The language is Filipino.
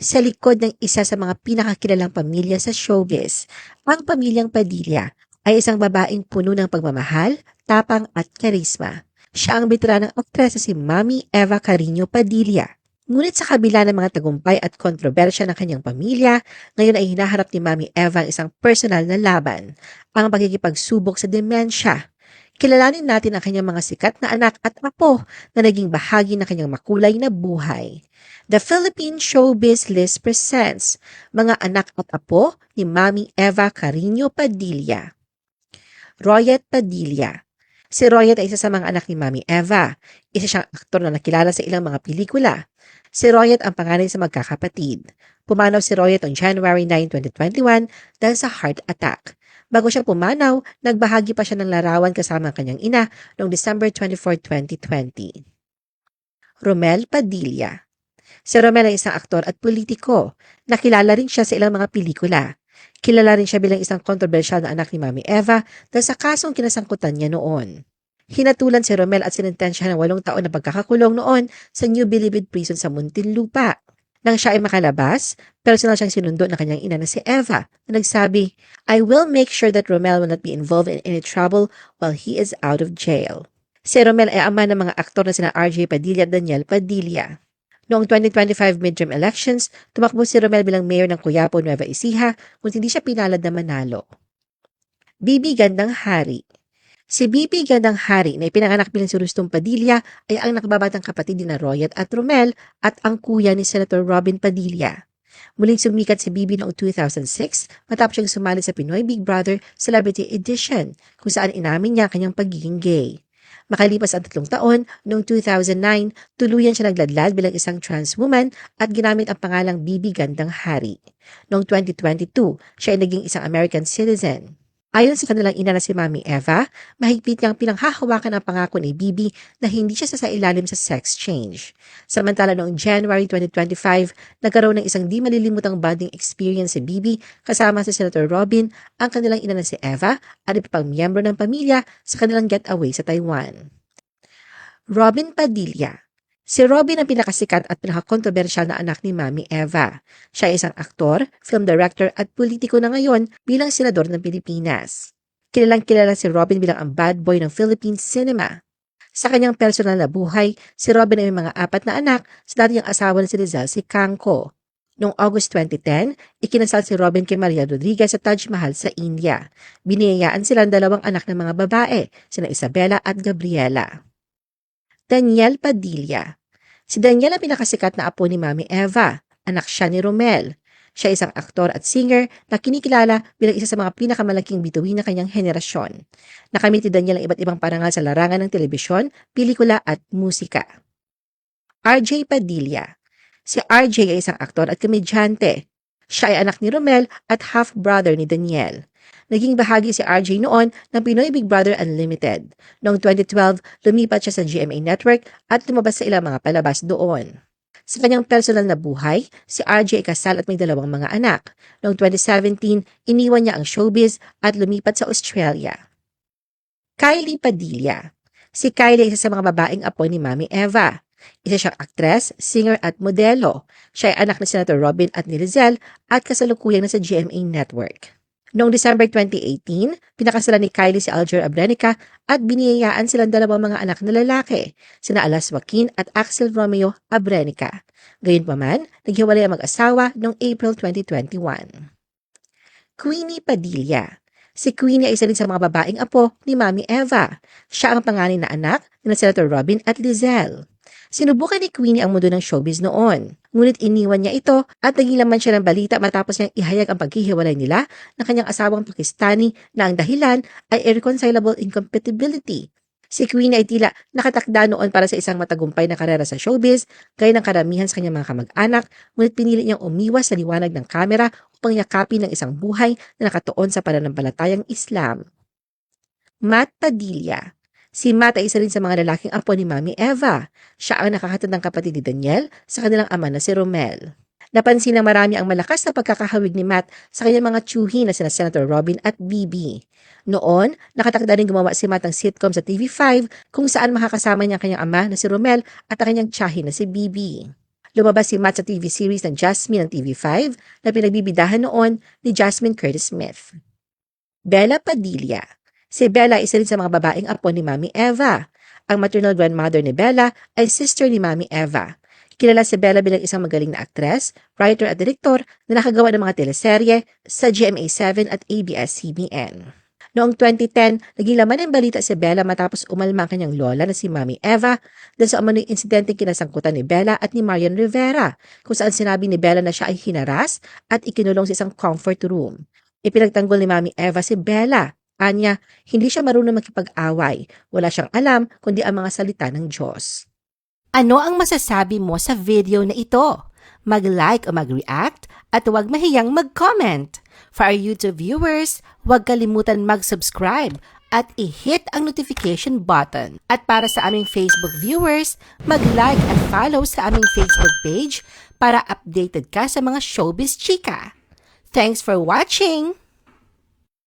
Sa likod ng isa sa mga pinakakilalang pamilya sa showbiz, ang pamilyang Padilla ay isang babaeng puno ng pagmamahal, tapang at karisma. Siya ang veteranang aktres na si Mami Eva Carino Padilla. Ngunit sa kabila ng mga tagumpay at kontrobersya ng kanyang pamilya, ngayon ay hinaharap ni Mami Eva ang isang personal na laban, ang pagkikipagsubok sa demensya. Kilalanin natin ang kanyang mga sikat na anak at apo na naging bahagi ng kanyang makulay na buhay. The Philippine Showbiz List presents Mga Anak at Apo ni Mami Eva Carino Padilla. Royet Padilla. Si Royet ay isa sa mga anak ni Mami Eva. Isa siyang aktor na nakilala sa ilang mga pelikula. Si Royet ang panganay sa magkakapatid. Pumanaw si Royet on January 9, 2021 dahil sa heart attack. Bago siya pumanaw, nagbahagi pa siya ng larawan kasama ang kanyang ina noong December 24, 2020. Romel Padilla. Si Romel ay isang aktor at politiko. Nakilala rin siya sa ilang mga pelikula. Kilala rin siya bilang isang kontrobersyal na anak ni Mami Eva dahil sa kasong kinasangkutan niya noon. Hinatulan si Romel at sinintensya ng 8 taon na pagkakakulong noon sa New Bilibid Prison sa Muntinlupa. Nang siya ay makalabas, personal siyang sinundo ng kanyang ina na si Eva na nagsabi, "I will make sure that Romel will not be involved in any trouble while he is out of jail." Si Romel ay ama ng mga aktor na sina RJ Padilla at Daniel Padilla. Noong 2025 midterm elections, tumakbo si Romel bilang mayor ng Quiapo, Nueva Ecija, ngunit hindi siya pinalad na manalo. Bibi Gandang Hari. Si Bibi Gandang Hari na ipinanganak bilang si Rustom Padilla ay ang nakababatang kapatid ni na Royet at Romel at ang kuya ni Senator Robin Padilla. Muling sumikat si Bibi noong 2006 matapos siyang sumali sa Pinoy Big Brother Celebrity Edition kung saan inamin niya kanyang pagiging gay. Makalipas ang 3 taon, noong 2009, tuluyan siya nagladlad bilang isang trans woman at ginamit ang pangalang Bibi Gandang Hari. Noong 2022, siya ay naging isang American citizen. Ayon sa kanilang ina na si Mami Eva, mahigpit niyang pinanghahawakan ang pangako ni Bibi na hindi siya sasailalim sa sex change. Samantala noong January 2025, nagkaroon ng isang di malilimutang bonding experience si Bibi kasama si Senator Robin, ang kanilang ina na si Eva at iba pang miyembro ng pamilya sa kanilang getaway sa Taiwan. Robin Padilla. Si Robin ang pinakasikat at pinakakontrobersyal na anak ni Mami Eva. Siya ay isang aktor, film director at politiko na ngayon bilang senador ng Pilipinas. Kilalang kilala si Robin bilang ang bad boy ng Philippine cinema. Sa kanyang personal na buhay, si Robin ay may mga 4 na anak sa dating asawa na si Rizal si Kangko. Noong August 2010, ikinasal si Robin kay Maria Rodriguez sa Taj Mahal sa India. Biniyayaan silang 2 anak ng mga babae, sina Isabela at Gabriela. Daniel Padilla. Si Daniel ang pinakasikat na apo ni Mami Eva. Anak siya ni Romel. Siya isang aktor at singer na kinikilala bilang isa sa mga pinakamalaking bituin ng kanyang henerasyon. Nakamit ni Daniel ang iba't ibang parangal sa larangan ng telebisyon, pelikula at musika. RJ Padilla. Si RJ ay isang aktor at komedyante. Siya ay anak ni Romel at half-brother ni Daniel. Naging bahagi si RJ noon ng Pinoy Big Brother Unlimited. Noong 2012, lumipat siya sa GMA Network at lumabas sa ilang mga palabas doon. Sa kanyang personal na buhay, si RJ ay kasal at may 2 mga anak. Noong 2017, iniwan niya ang showbiz at lumipat sa Australia. Kylie Padilla. Si Kylie ay isa sa mga babaeng apo ni Mami Eva. Isa siyang aktres, singer at modelo. Siya ay anak ni Senator Robin at ni Rizal at kasalukuyang nasa GMA Network. Noong December 2018, pinakasalan ni Kylie si Alger Abrenica at biniyayaan silang 2 mga anak na lalaki, sina Alas Joaquin at Axel Romeo Abrenica. Gayunpaman, naghiwalay ang mag-asawa noong April 2021. Queenie Padilla. Si Queenie ay isa rin sa mga babaeng apo ni Mami Eva. Siya ang panganay na anak ni Senator Robin at Lizelle. Sinubukan ni Queenie ang mundo ng showbiz noon. Ngunit iniwan niya ito at naging laman siya ng balita matapos niyang ihayag ang paghihiwalay nila ng kanyang asawang Pakistani na ang dahilan ay irreconcilable incompatibility. Si Queenie ay tila nakatakda noon para sa isang matagumpay na karera sa showbiz, gaya ng karamihan sa kanyang mga kamag-anak, ngunit pinili niyang umiwas sa liwanag ng kamera upang yakapin ng isang buhay na nakatuon sa pananampalatayang Islam. Matt Padilla. Si Matt ay isa rin sa mga lalaking apo ni Mami Eva. Siya ang nakakatandang kapatid ni Daniel sa kanilang ama na si Romel. Napansin ng marami ang malakas na pagkakahawig ni Matt sa kanyang mga tiyuhin na sina Senator Robin at Bibi. Noon, nakatakda rin gumawa si Matt ng sitcom sa TV5 kung saan makakasama niya ang kanyang ama na si Romel at ang kanyang tiyahin na si Bibi. Lumabas si Matt sa TV series ng Jasmine ng TV5 na pinagbibidahan noon ni Jasmine Curtis Smith. Bella Padilla. Si Bella isa rin sa mga babaeng apo ni Mami Eva. Ang maternal grandmother ni Bella ay sister ni Mami Eva. Kilala si Bella bilang isang magaling na aktres, writer at direktor na nakagawa ng mga teleserye sa GMA7 at ABS-CBN. Noong 2010, naging laman ng balita si Bella matapos umalma ang kanyang lola na si Mami Eva dahil sa umano'y insidenteng kinasangkutan ni Bella at ni Marian Rivera, kung saan sinabi ni Bella na siya ay hinaras at ikinulong sa isang comfort room. Ipinagtanggol ni Mami Eva si Bella. Anya, hindi siya marunong makipag-away. Wala siyang alam kundi ang mga salita ng Diyos. Ano ang masasabi mo sa video na ito? Mag-like o mag-react at huwag mahiyang mag-comment. For our YouTube viewers, huwag kalimutan mag-subscribe at i-hit ang notification button. At para sa aming Facebook viewers, mag-like at follow sa aming Facebook page para updated ka sa mga showbiz chika. Thanks for watching!